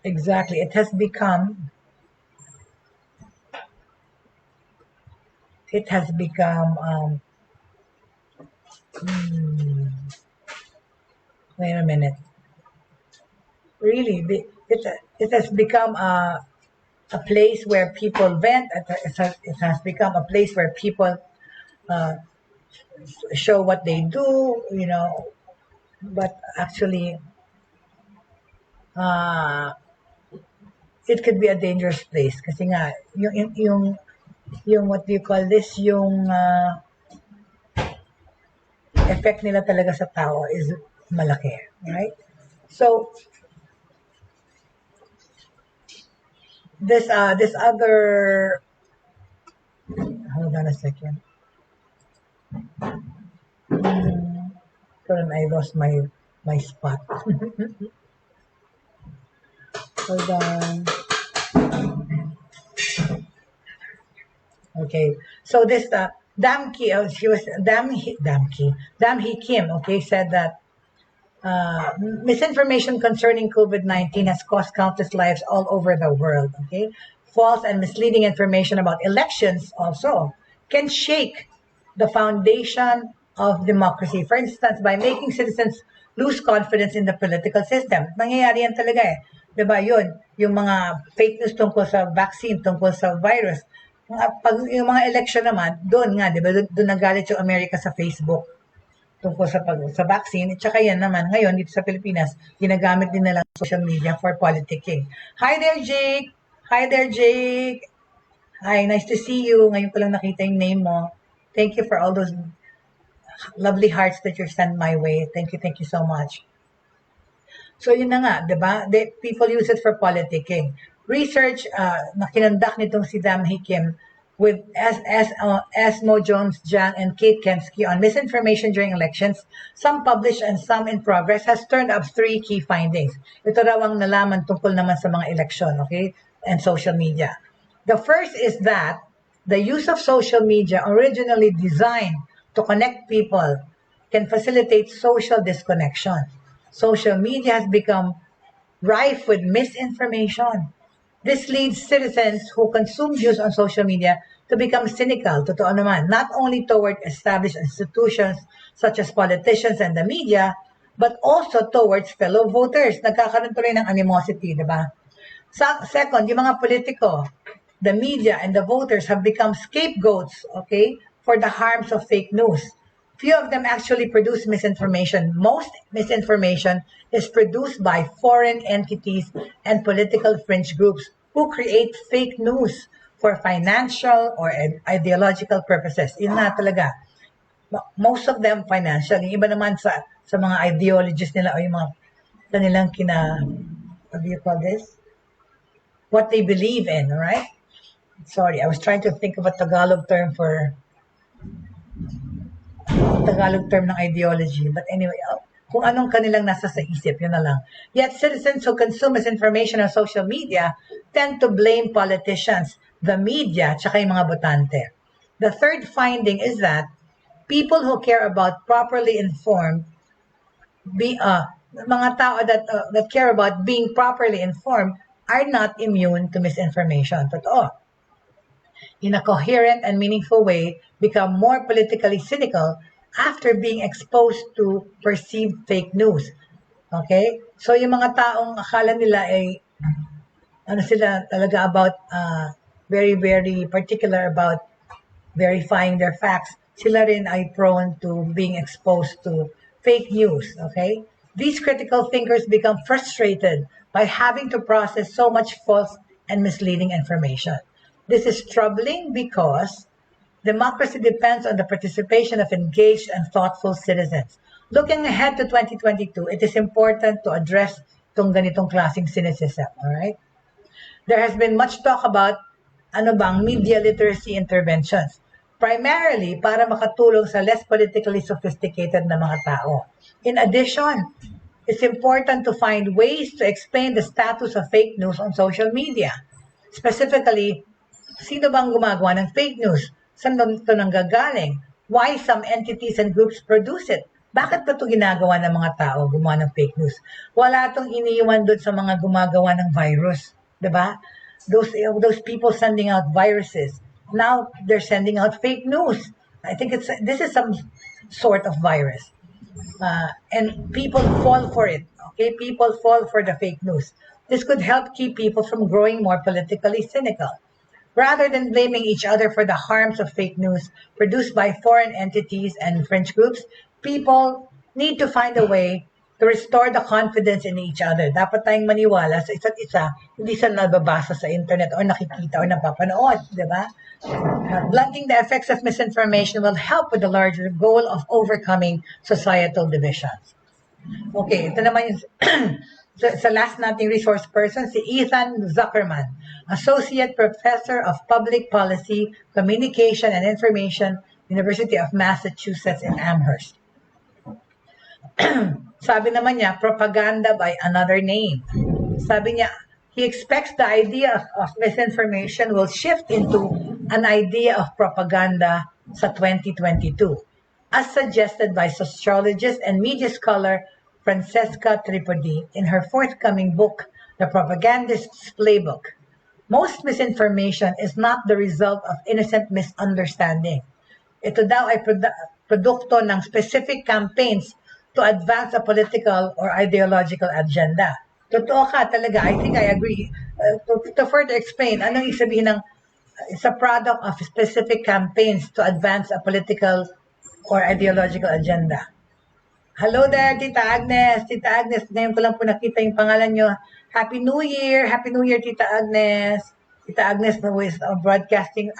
exactly, it has become wait a minute. Really, it has become a place where people vent. It has become a place where people show what they do, but actually it could be a dangerous place kasi nga yung what do you call this, yung effect nila talaga sa tao is malaki, right? So this other, hold on a second. I lost my spot. Hold on. Okay, so this Damki, she was Damhi Kim, okay, said that misinformation concerning COVID-19 has cost countless lives all over the world. Okay, false and misleading information about elections also can shake the foundation of democracy. For instance, by making citizens lose confidence in the political system. Nangyayari yan talaga eh. Diba yun? Yung mga fake news tungkol sa vaccine, tungkol sa virus. Pag yung mga election naman, doon nga, diba? Doon nagalit yung Amerika sa Facebook tungkol sa vaccine. At saka yan naman, ngayon dito sa Pilipinas, ginagamit din nila social media for politicking. Hi there, Jake! Hi there, Jake! Hi, nice to see you. Ngayon ko lang nakita yung name mo. Thank you for all those lovely hearts that you sent my way. Thank you so much. So yun na nga, di ba? People use it for politicking. Research na kinandak nitong si Damhi Kim with Esmo Jones, Jang, and Kate Kensky on misinformation during elections, some published and some in progress, has turned up 3 key findings. Ito raw ang nalaman tungkol naman sa mga eleksyon, okay, and social media. The first is that the use of social media, originally designed to connect people, can facilitate social disconnection. Social media has become rife with misinformation. This leads citizens who consume news on social media to become cynical, totoo naman, not only toward established institutions such as politicians and the media, but also towards fellow voters. Nagkakaroon tuloy ng animosity, di ba? Second, yung mga politiko, the media and the voters have become scapegoats, okay, for the harms of fake news. Few of them actually produce misinformation. Most misinformation is produced by foreign entities and political fringe groups who create fake news for financial or ideological purposes. Yun na talaga. Most of them financial. Yung iba naman sa mga ideologies nila o yung mga kanilang what do you call this? What they believe in, right? Sorry, I was trying to think of a Tagalog term ng ideology. But anyway, kung anong kanilang nasa sa isip, yun na lang. Yet citizens who consume misinformation on social media tend to blame politicians, the media, tsaka yung mga botante. The third finding is that people who care about properly informed, mga tao that care about being properly informed are not immune to misinformation. Totoo. In a coherent and meaningful way, become more politically cynical after being exposed to perceived fake news. Okay? So, yung mga taong akala nila ay, sila talaga about, very, very particular about verifying their facts, sila rin ay prone to being exposed to fake news. Okay? These critical thinkers become frustrated by having to process so much false and misleading information. This is troubling because democracy depends on the participation of engaged and thoughtful citizens. Looking ahead to 2022, it is important to address itong ganitong klaseng cynicism. All right? There has been much talk about media literacy interventions, primarily para makatulong sa less politically sophisticated na mga tao. In addition, it's important to find ways to explain the status of fake news on social media. Specifically, sino bang gumagawa ng fake news? Saan ba ito nanggagaling? Why some entities and groups produce it? Bakit ba ito ginagawa ng mga tao, gumawa ng fake news? Wala itong iniiwan doon sa mga gumagawa ng virus. Diba? Those people sending out viruses. Now, they're sending out fake news. I think this is some sort of virus. And people fall for it. Okay? People fall for the fake news. This could help keep people from growing more politically cynical. Rather than blaming each other for the harms of fake news produced by foreign entities and fringe groups, people need to find a way to restore the confidence in each other. Dapat tayong maniwala sa isa't isa, hindi sa nababasa sa internet o nakikita o napapanood, di ba? Blunting the effects of misinformation will help with the larger goal of overcoming societal divisions. Okay, ito naman yung sa last nating resource person, si Ethan Zuckerman, Associate Professor of Public Policy, Communication and Information, University of Massachusetts in Amherst. Sabi naman niya, propaganda by another name. Sabi niya, He expects the idea of misinformation will shift into an idea of propaganda sa 2022, as suggested by sociologist and media scholar Francesca Tripodi in her forthcoming book, The Propagandist's Playbook. Most misinformation is not the result of innocent misunderstanding. Ito daw ay produkto ng specific campaigns to advance a political or ideological agenda. Totoo ka talaga. I think I agree. To further explain, anong ibig sabihin ng it's a product of specific campaigns to advance a political or ideological agenda. Hello there, Tita Agnes. Tita Agnes, ngayon ko lang po nakita yung pangalan nyo. Happy New Year! Happy New Year, Tita Agnes. Tita Agnes who is broadcasting,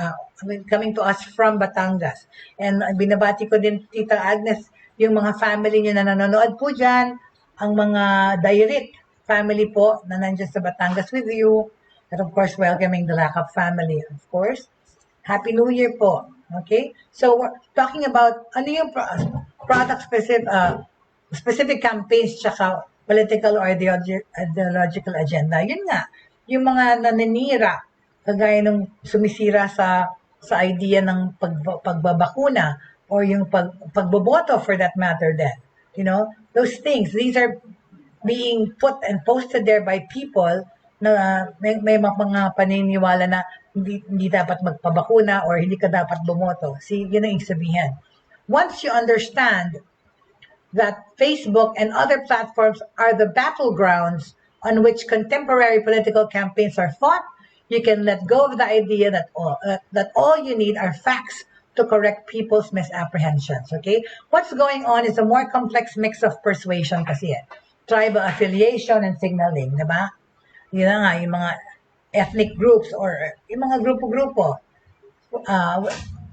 coming to us from Batangas. And binabati ko din, Tita Agnes, yung mga family nyo na nanonood po dyan, ang mga direct family po na nandiyan sa Batangas with you. And of course, welcoming the Lakap family, of course. Happy New Year po. Okay? So, we're talking about ano yung specific campaigns tsaka political or ideological agenda. Yun nga, yung mga naninira, kagaya nung sumisira sa idea ng pagbabakuna or yung pagboboto for that matter then. You know, those things, these are being put and posted there by people na may mga paniniwala na hindi dapat magpabakuna or hindi ka dapat bumoto. See, yun ang sabihin. Once you understand that Facebook and other platforms are the battlegrounds on which contemporary political campaigns are fought, you can let go of the idea that all you need are facts to correct people's misapprehensions. Okay? What's going on is a more complex mix of persuasion kasi tribal affiliation and signaling, diba? Yun na nga, yung mga ethnic groups or yung mga grupo-grupo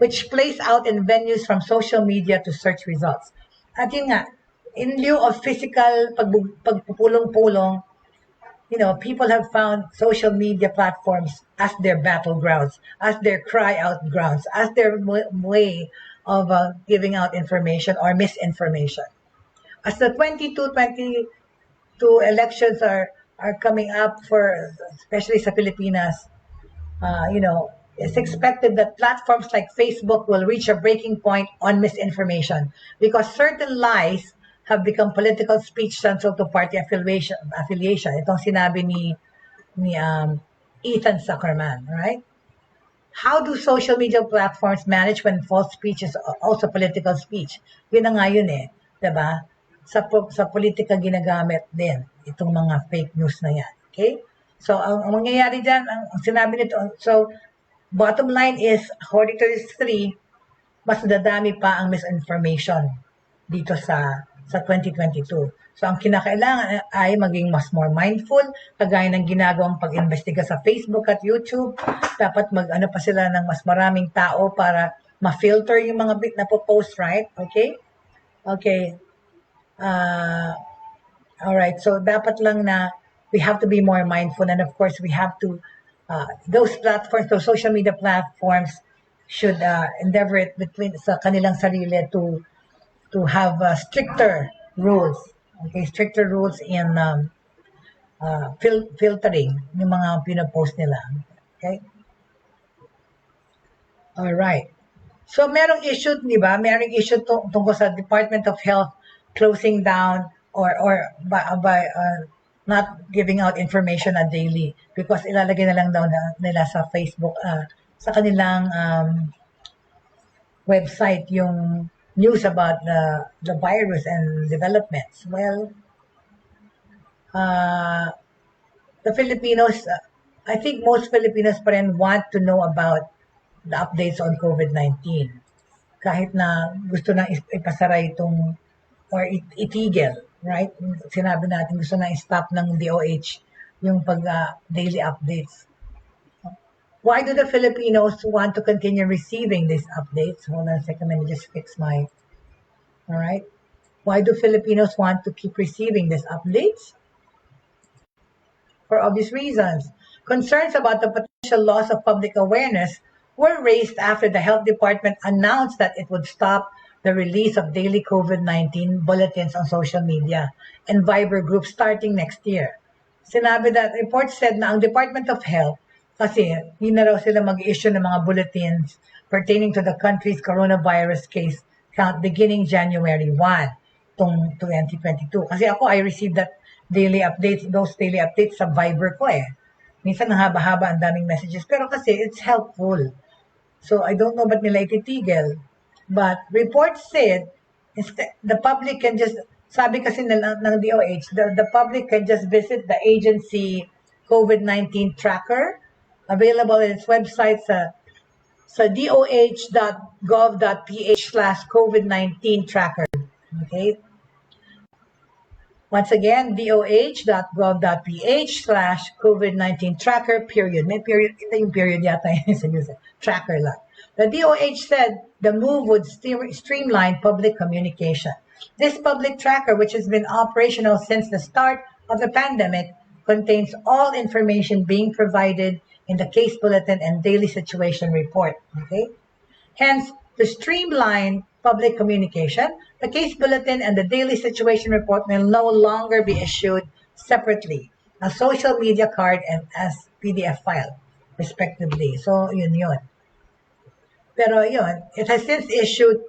which plays out in venues from social media to search results. At yun nga, in lieu of physical pagpupulong-pulong, you know, people have found social media platforms as their battlegrounds, as their cry-out grounds, as their way of giving out information or misinformation. As the 22 elections are coming up for, especially sa Pilipinas, you know, it's expected that platforms like Facebook will reach a breaking point on misinformation because certain lies have become political speech central to party affiliation. Itong sinabi ni Ethan Zuckerman, right? How do social media platforms manage when false speech is also political speech? Yun na nga yun eh, diba? Sa politika ginagamit din itong mga fake news na yan. Okay? So, ang mangyayari dyan, ang sinabi nito, so, bottom line is, according to this 3, mas dadami pa ang misinformation dito sa 2022. So, ang kinakailangan ay maging mas more mindful, kagaya ng ginagawang pag-imbestiga sa Facebook at YouTube. Dapat mag-ano pa sila ng mas maraming tao para ma-filter yung mga bit na po-post, right? Okay? Okay. All right. So, dapat lang na we have to be more mindful, and of course, we have to those platforms, those social media platforms should endeavor it between sa kanilang sarili to have stricter rules. Okay, stricter rules in filtering yung mga pinopost nila. Okay? All right. So, merong issue, di ba? Merong issue tungkol sa Department of Health closing down or by not giving out information daily because ilalagay na lang daw nila sa Facebook, sa kanilang website yung news about the virus and developments. Well, the Filipinos, I think most Filipinos pa rin want to know about the updates on COVID-19. Kahit na gusto na ipasara itong or itigil, right? Sinabi natin gusto na i-stop ng DOH yung daily updates. Why do the Filipinos want to continue receiving these updates? Hold on a second, let me just fix my... All right. Why do Filipinos want to keep receiving these updates? For obvious reasons. Concerns about the potential loss of public awareness were raised after the Health Department announced that it would stop the release of daily COVID-19 bulletins on social media and Viber groups starting next year. sinabi that report said na ang Department of Health, kasi hindi na raw sila mag-issue ng mga bulletins pertaining to the country's coronavirus case count beginning January 1, 2022. Kasi ako, I received those daily updates sa Viber ko eh. Minsan ang haba-haba, ang daming messages. Pero kasi it's helpful. So I don't know ba't nila ititigil. But reports said, the public can just, sabi kasi ng DOH, the public can just visit the agency COVID-19 tracker available in its website sa doh.gov.ph/COVID-19 tracker. Okay? Once again, doh.gov.ph/COVID-19 tracker, period. May period, ito yung period yata yun, tracker lang. The DOH said the move would streamline public communication. This public tracker, which has been operational since the start of the pandemic, contains all information being provided in the case bulletin and daily situation report. Okay? Hence, to streamline public communication, the case bulletin and the daily situation report will no longer be issued separately, a social media card and as PDF file, respectively. So, yun. Pero yun, it has since issued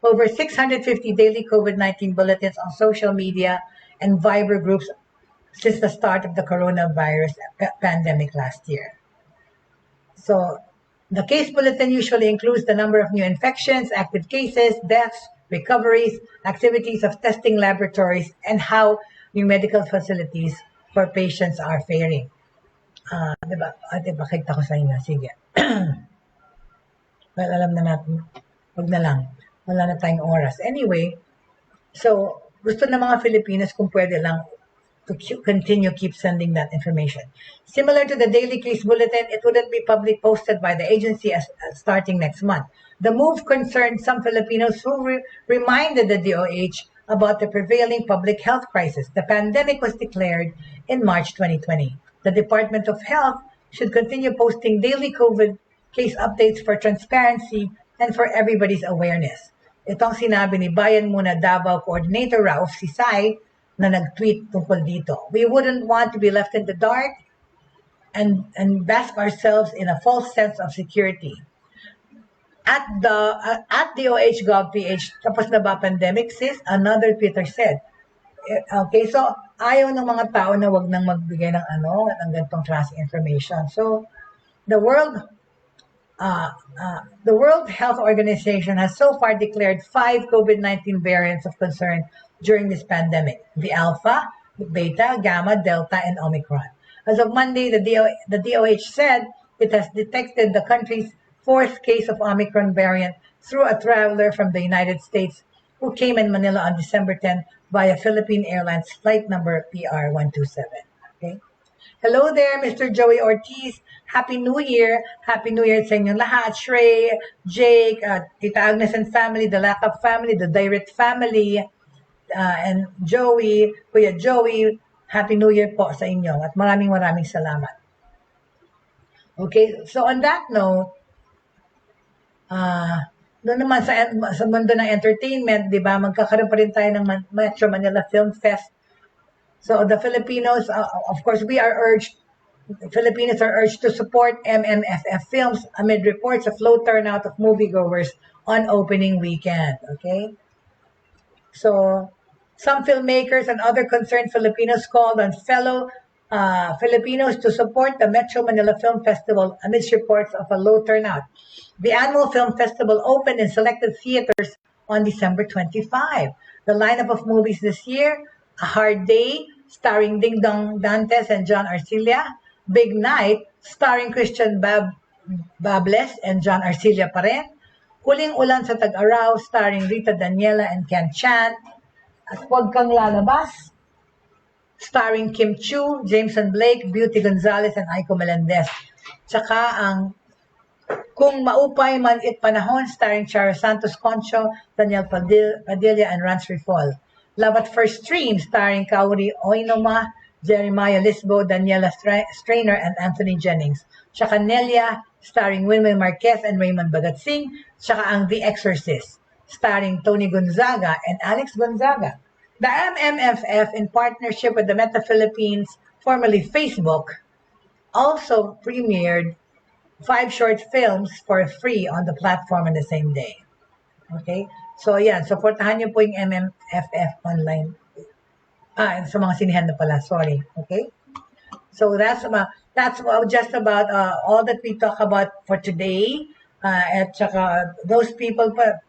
over 650 daily COVID-19 bulletins on social media and Viber groups since the start of the coronavirus pandemic last year. So, the case bulletin usually includes the number of new infections, active cases, deaths, recoveries, activities of testing laboratories, and how new medical facilities for patients are faring. Diba? Diba, kita ko sa inyo. Sige. Well, alam na natin. Huwag na lang. Wala na tayong oras. Anyway, so, gusto ng mga Filipinos kung pwede lang to keep sending that information. Similar to the daily case bulletin, it wouldn't be publicly posted by the agency starting next month. The move concerned some Filipinos who reminded the DOH about the prevailing public health crisis. The pandemic was declared in March 2020. The Department of Health should continue posting daily COVID case updates for transparency and for everybody's awareness. Itong sinabi ni Bayan Muna Davao Coordinator Rauf Sisay na nag-tweet tungkol dito. We wouldn't want to be left in the dark and bask ourselves in a false sense of security. At DOH.gov.ph, tapos na ba pandemic, sis? Another Twitter said. Okay, so ayaw ng mga tao na wag nang magbigay ng ng ganitong klase information. So, the World Health Organization has so far declared 5 COVID-19 variants of concern during this pandemic: the Alpha, the Beta, Gamma, Delta, and Omicron. As of Monday, the DOH said it has detected the country's 4th case of Omicron variant through a traveler from the United States who came in Manila on December 10 via Philippine Airlines flight number PR127. Okay. Hello there, Mr. Joey Ortiz. Happy New Year. Happy New Year sa inyong lahat. Shrey, Jake, Tita Agnes and family, the Lakap family, the Direct family, and Joey, Kuya Joey. Happy New Year po sa inyo at maraming salamat. Okay, so on that note, doon naman sa mundo ng entertainment, di ba, magkakaroon pa rin tayo ng Metro Manila Film Fest. So the Filipinos, of course, Filipinos are urged to support MMFF films amid reports of low turnout of moviegoers on opening weekend. Okay? So, some filmmakers and other concerned Filipinos called on fellow Filipinos to support the Metro Manila Film Festival amidst reports of a low turnout. The annual film festival opened in selected theaters on December 25. The lineup of movies this year: A Hard Day, starring Ding Dong Dantes and John Arcilla; Big Night, starring Christian Bables and John Arcilla pa rin; Huling Ulan sa Tag-Araw, starring Rita Daniela and Ken Chan; at Huwag Kang Lalabas, starring Kim Chiu, Jameson Blake, Beauty Gonzalez, and Aiko Melendez. Tsaka ang Kung Maupay Man It Panahon, starring Charo Santos Concho, Daniel Padilla, and Rance Rifol. Love at First Stream, starring Kauri Oinoma, Jeremiah Lisbo, Daniela Strainer, and Anthony Jennings. Tsaka Nelia, starring Wilmer Marquez and Raymond Bagatsing. Tsaka ang The Exorcist, starring Tony Gonzaga and Alex Gonzaga. The MMFF, in partnership with the Meta Philippines formerly Facebook, also premiered 5 short films for free on the platform on the same day. Okay? So, yan. Supportahan niyo po yung MMFF online. Sa mga sinihan na pala. Sorry. Okay? So, that's just about all that we talk about for today. At saka, those people pa,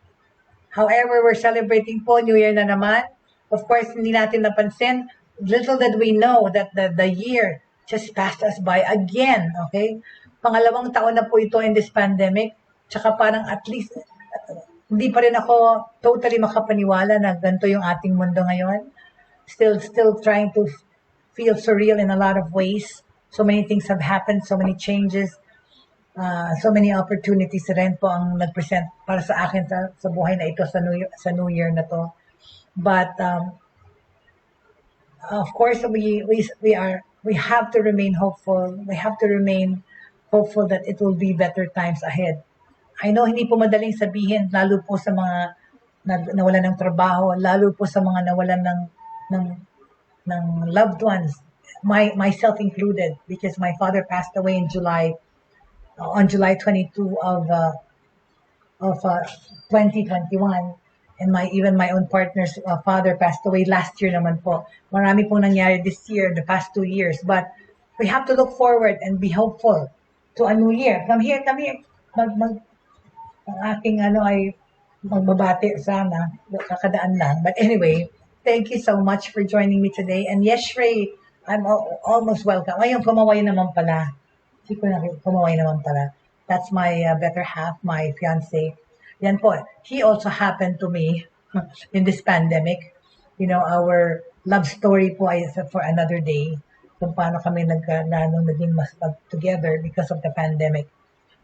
however, we're celebrating po, New Year na naman. Of course, hindi natin napansin. Little did we know that the year just passed us by again, okay? Pangalawang taon na po ito in this pandemic. Tsaka parang at least, hindi pa rin ako totally makapaniwala na ganito yung ating mundo ngayon. Still trying to feel surreal in a lot of ways. So many things have happened, so many changes, so many opportunities rin po ang nag-present para sa akin sa buhay na ito sa New Year na to. But of course, we have to remain hopeful. We have to remain hopeful that it will be better times ahead. I know hindi po madaling sabihin, lalo po sa mga nawalan ng trabaho, lalo po sa mga nawalan ng loved ones, myself included, because my father passed away on July 22 of 2021. And even my own partner's father passed away last year naman po. Marami pong nangyari this year, the past 2 years. But we have to look forward and be hopeful to a new year. Come here. Ang aking ay magbabati sana. Kakadaan lang. But anyway, thank you so much for joining me today. And yes, Shrey, I'm almost welcome. Ayun, kumaway naman pala. Kumaway naman pala. That's my better half, my fiancé. Yan po. He also happened to me in this pandemic. You know, our love story po ay for another day. Kung paano kami naging mas together because of the pandemic,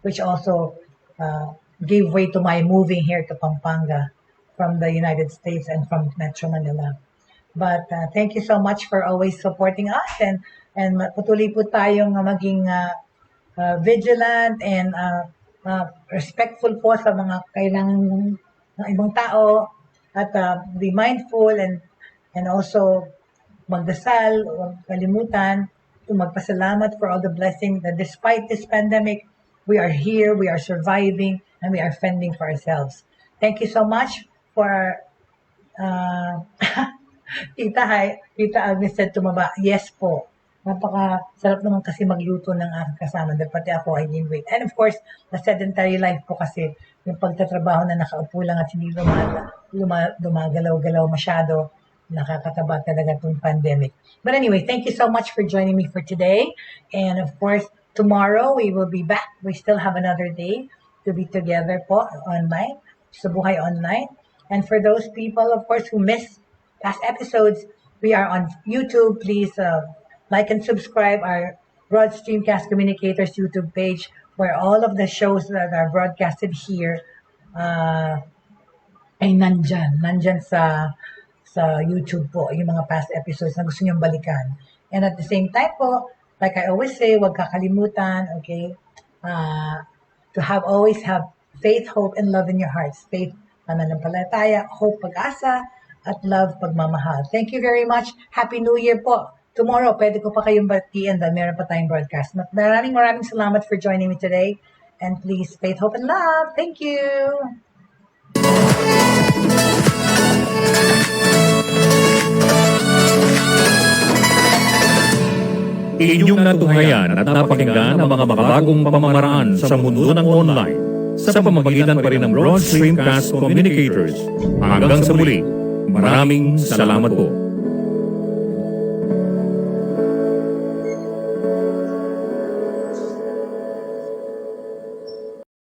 which also gave way to my moving here to Pampanga from the United States and from Metro Manila. But thank you so much for always supporting us, and patuloy po tayong maging vigilant and respectful po sa mga kailangan ng ibang tao, at be mindful and also magdasal, huwag kalimutan to magpasalamat for all the blessings that despite this pandemic, we are here, we are surviving, and we are fending for ourselves. Thank you so much for Tita Agnes said tumaba. Yes po. Napaka-sarap naman kasi magluto ng aking kasama. Dahil pati ako ay gain weight. And of course, the sedentary life po kasi, yung pagtatrabaho na nakaupo lang at hindi dumagalaw-galaw masyado, nakakataba talaga itong pandemic. But anyway, thank you so much for joining me for today. And of course, tomorrow we will be back. We still have another day to be together po online, sa Buhay Online. And for those people, of course, who missed past episodes, we are on YouTube. Please like and subscribe our Broad Stream Cast Communicators YouTube page, where all of the shows that are broadcasted here ay nandyan sa YouTube po, yung mga past episodes na gusto nyong balikan. And at the same time po, like I always say, huwag kakalimutan, okay, to always have faith, hope, and love in your hearts. Faith, pananampalataya, hope, pag-asa, at love, pagmamahal. Thank you very much. Happy New Year po. Tomorrow, pwede ko pa kayong batiin dahil meron pa tayong broadcast. Maraming salamat for joining me today. And please, faith, hope, and love. Thank you. Inyong natunghayan at napakinggan ang mga makabagong pamamaraan sa mundo ng online sa pamamagitan pa rin ng Broad Stream Cast Communicators. Hanggang sa muli, maraming salamat po.